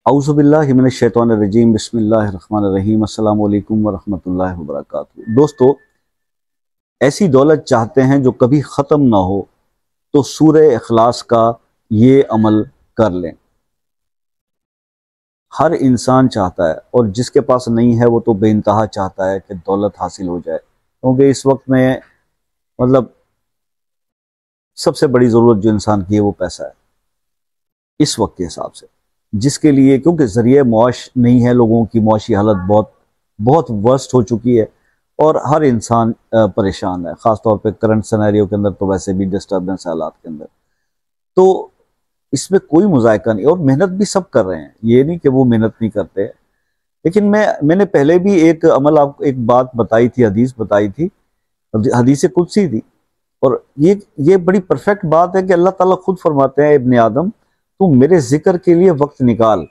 اعوذ باللہ من الشیطان الرجیم بسم اللہ الرحمن الرحیم السلام علیکم ورحمۃ اللہ وبرکاتہ۔ دوستو، ایسی دولت چاہتے ہیں جو کبھی ختم نہ ہو تو سورہ اخلاص کا یہ عمل کر لیں۔ ہر انسان چاہتا ہے، اور جس کے پاس نہیں ہے وہ تو بے انتہا چاہتا ہے کہ دولت حاصل ہو جائے، کیونکہ اس وقت میں سب سے بڑی ضرورت جو انسان کی ہے وہ پیسہ ہے اس وقت کے حساب سے، جس کے لیے کیونکہ ذریعہ معاش نہیں ہے، لوگوں کی معاشی حالت بہت ورسٹ ہو چکی ہے اور ہر انسان پریشان ہے، خاص طور پہ کرنٹ سینیریو کے اندر تو ویسے بھی ڈسٹربنس حالات کے اندر۔ تو اس میں کوئی مذائقہ نہیں، اور محنت بھی سب کر رہے ہیں، یہ نہیں کہ وہ محنت نہیں کرتے۔ لیکن میں نے پہلے بھی ایک عمل ایک بات بتائی تھی، حدیث بتائی تھی، حدیث قدسی تھی، اور یہ بڑی پرفیکٹ بات ہے کہ اللہ تعالیٰ خود فرماتے ہیں ابن آدم تو میرے ذکر کے لیے وقت نکال،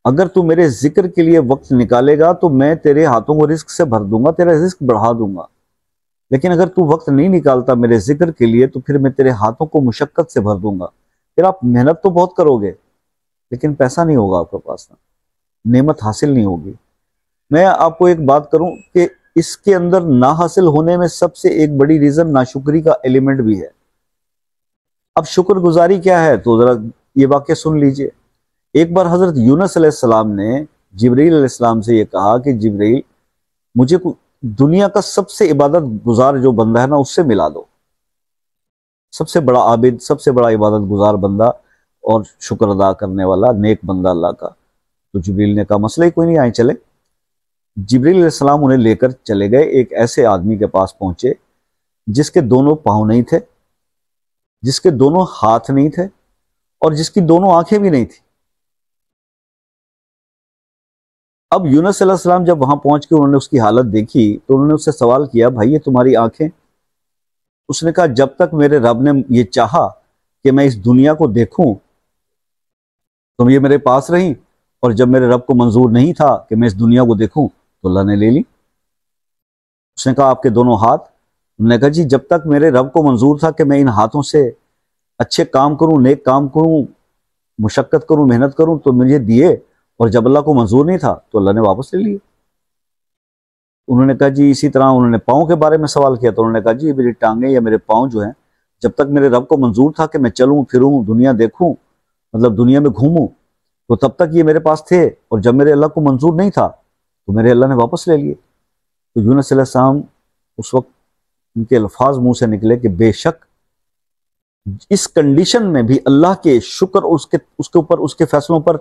اگر تو میرے ذکر کے لیے وقت نکالے گا تو میں تیرے ہاتھوں کو رزق سے بھر دوں گا، تیرا رزق بڑھا دوں گا۔ لیکن اگر تو وقت نہیں نکالتا میرے ذکر کے لیے تو پھر میں تیرے ہاتھوں کو مشقت سے بھر دوں گا، پھر آپ محنت تو بہت کرو گے لیکن پیسہ نہیں ہوگا آپ کے پاس، نعمت حاصل نہیں ہوگی۔ میں آپ کو ایک بات کروں کہ اس کے اندر نہ حاصل ہونے میں سب سے ایک بڑی ریزن ناشکری کا ایلیمنٹ بھی ہے۔ اب شکر گزاری کیا ہے تو ذرا یہ واقعہ سن لیجئے۔ ایک بار حضرت یونس علیہ السلام نے جبرائیل علیہ السلام سے یہ کہا کہ جبرائیل، مجھے دنیا کا سب سے عبادت گزار جو بندہ ہے نا اس سے ملا دو، سب سے بڑا عابد، سب سے بڑا عبادت گزار بندہ اور شکر ادا کرنے والا نیک بندہ اللہ کا۔ تو جبرائیل نے کہا مسئلہ ہی کوئی نہیں، آئیں چلے۔ جبرائیل علیہ السلام انہیں لے کر چلے گئے، ایک ایسے آدمی کے پاس پہنچے جس کے دونوں پاؤں نہیں تھے، جس کے دونوں ہاتھ نہیں تھے، اور جس کی دونوں آنکھیں بھی نہیں تھی۔ اب یونس علیہ السلام جب وہاں پہنچ کے انہوں نے اس کی حالت دیکھی تو انہوں نے اس سے سوال کیا، بھائی یہ تمہاری آنکھیں؟ اس نے کہا جب تک میرے رب نے یہ چاہا کہ میں اس دنیا کو دیکھوں تو یہ میرے پاس رہیں، اور جب میرے رب کو منظور نہیں تھا کہ میں اس دنیا کو دیکھوں تو اللہ نے لے لی۔ اس نے کہا آپ کے دونوں ہاتھ؟ انہوں نے کہا جی جب تک میرے رب کو منظور تھا کہ میں ان ہاتھوں سے اچھے کام کروں، نیک کام کروں، مشقت کروں، محنت کروں تو مجھے دیے، اور جب اللہ کو منظور نہیں تھا تو اللہ نے واپس لے لیے۔ انہوں نے کہا جی اسی طرح انہوں نے پاؤں کے بارے میں سوال کیا تو انہوں نے کہا جی میری ٹانگیں یا میرے پاؤں جو ہیں، جب تک میرے رب کو منظور تھا کہ میں چلوں پھروں، دنیا دیکھوں، دنیا میں گھوموں، تو تب تک یہ میرے پاس تھے، اور جب میرے اللہ کو منظور نہیں تھا تو میرے اللہ نے واپس لے لیے۔ تو یونس علیہ السلام اس وقت ان کے الفاظ منہ سے نکلے کہ بے شک اس کنڈیشن میں بھی اللہ کے شکر اور اس کے فیصلوں پر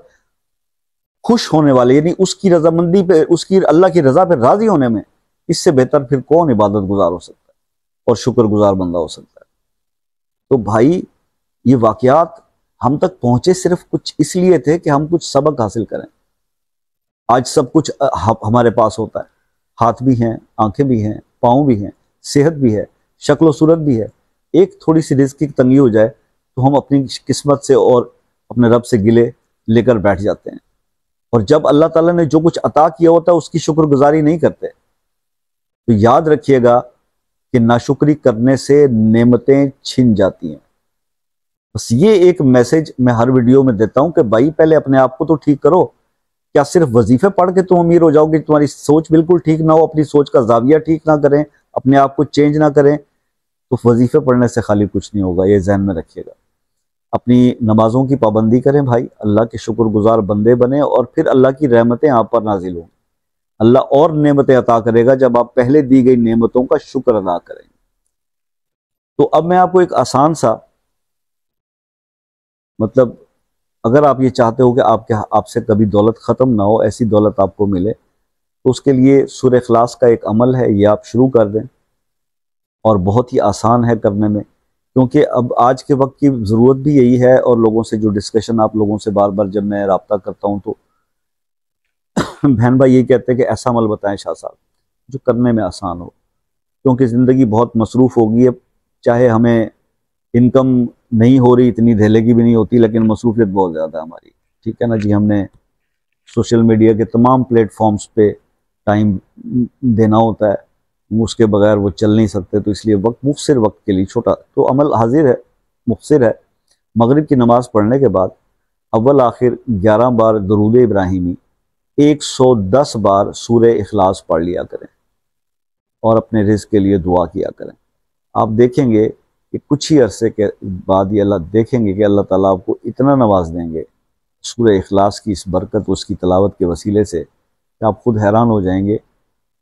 خوش ہونے والے، یعنی اس کی رضامندی پہ، اللہ کی رضا پہ راضی ہونے میں اس سے بہتر پھر کون عبادت گزار ہو سکتا ہے اور شکر گزار بندہ ہو سکتا ہے۔ تو بھائی یہ واقعات ہم تک پہنچے صرف کچھ اس لیے تھے کہ ہم کچھ سبق حاصل کریں۔ آج سب کچھ ہمارے پاس ہوتا ہے، ہاتھ بھی ہیں، آنکھیں بھی ہیں، پاؤں بھی ہیں، صحت بھی ہے، شکل و صورت بھی ہے۔ ایک تھوڑی سی رزق کی تنگی ہو جائے تو ہم اپنی قسمت سے اور اپنے رب سے گلے لے کر بیٹھ جاتے ہیں، اور جب اللہ تعالیٰ نے جو کچھ عطا کیا ہوتا ہے اس کی شکر گزاری نہیں کرتے۔ تو یاد رکھیے گا کہ ناشکری کرنے سے نعمتیں چھن جاتی ہیں۔ بس یہ ایک میسج میں ہر ویڈیو میں دیتا ہوں کہ بھائی پہلے اپنے آپ کو تو ٹھیک کرو۔ کیا صرف وظیفے پڑھ کے تم امیر ہو جاؤ گے؟ تمہاری سوچ بالکل ٹھیک نہ ہو، اپنی سوچ کا زاویہ ٹھیک نہ کریں، اپنے آپ کو چینج نہ کریں تو وظیفے پڑھنے سے خالی کچھ نہیں ہوگا، یہ ذہن میں رکھیے گا۔ اپنی نمازوں کی پابندی کریں بھائی، اللہ کے شکر گزار بندے بنیں، اور پھر اللہ کی رحمتیں آپ پر نازل ہوں۔ اللہ اور نعمتیں عطا کرے گا جب آپ پہلے دی گئی نعمتوں کا شکر ادا کریں۔ تو اب میں آپ کو ایک آسان سا اگر آپ یہ چاہتے ہو کہ آپ سے کبھی دولت ختم نہ ہو، ایسی دولت آپ کو ملے، تو اس کے لیے سورہ اخلاص کا ایک عمل ہے، یہ آپ شروع کر دیں، اور بہت ہی آسان ہے کرنے میں، کیونکہ اب آج کے وقت کی ضرورت بھی یہی ہے، اور لوگوں سے جو ڈسکشن آپ لوگوں سے بار بار جب میں رابطہ کرتا ہوں تو بہن بھائی یہی کہتے ہیں کہ ایسا عمل بتائیں شاہ صاحب جو کرنے میں آسان ہو، کیونکہ زندگی بہت مصروف ہو گئی ہے، چاہے ہمیں انکم نہیں ہو رہی، اتنی دھیلے کی بھی نہیں ہوتی، لیکن مصروفیت بہت زیادہ ہے ہماری، ٹھیک ہے نا جی۔ ہم نے سوشل میڈیا کے تمام پلیٹ فارمز پہ ٹائم دینا ہوتا ہے، اس کے بغیر وہ چل نہیں سکتے، تو اس لیے مختصر وقت کے لیے چھوٹا تو عمل حاضر ہے، مختصر ہے۔ مغرب کی نماز پڑھنے کے بعد اول آخر 11 بار درود ابراہیمی، 110 بار سورہ اخلاص پڑھ لیا کریں اور اپنے رزق کے لیے دعا کیا کریں۔ آپ دیکھیں گے کہ کچھ ہی عرصے کے بعد یہ اللہ دیکھیں گے کہ اللہ تعالیٰ آپ کو اتنا نواز دیں گے سورہ اخلاص کی اس برکت، اس کی تلاوت کے وسیلے سے، کہ آپ خود حیران ہو جائیں گے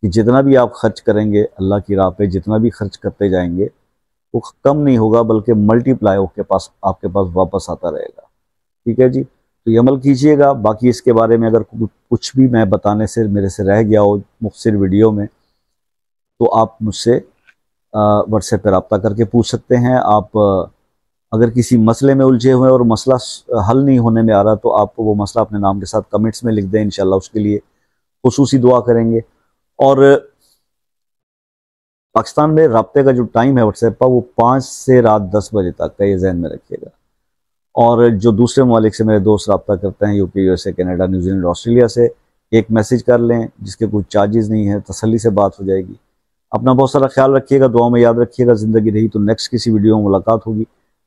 کہ جتنا بھی آپ خرچ کریں گے اللہ کی راہ پہ، جتنا بھی خرچ کرتے جائیں گے وہ کم نہیں ہوگا بلکہ ملٹی پلائی ہو کے پاس آپ کے پاس واپس آتا رہے گا۔ ٹھیک ہے جی، تو یہ عمل کیجئے گا۔ باقی اس کے بارے میں اگر کچھ بھی میں بتانے سے میرے سے رہ گیا ہو مختصر ویڈیو میں، تو آپ مجھ سے واٹس ایپ پہ رابطہ کر کے پوچھ سکتے ہیں۔ آپ اگر کسی مسئلے میں الجھے ہوئے اور مسئلہ حل نہیں ہونے میں آ رہا تو آپ وہ مسئلہ اپنے نام کے ساتھ کمنٹس میں لکھ دیں، انشاءاللہ اس کے لیے خصوصی دعا کریں گے۔ اور پاکستان میں رابطے کا جو ٹائم ہے واٹس ایپ کا، وہ 5 سے رات 10 بجے تک کا، یہ ذہن میں رکھیے گا۔ اور جو دوسرے ممالک سے میرے دوست رابطہ کرتے ہیں، یو کے، U S A, Canada, New Zealand, Australia سے، ایک میسیج کر لیں جس کے کوئی چارجز نہیں ہے، تسلی سے بات ہو جائے گی۔ اپنا بہت سارا خیال رکھیے گا، دعاؤں میں یاد رکھیے گا۔ زندگی رہی تو نیکسٹ کسی ویڈیو میں ملاقات ہوگی،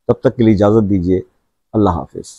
تب تک کے لیے اجازت دیجیے۔ اللہ حافظ۔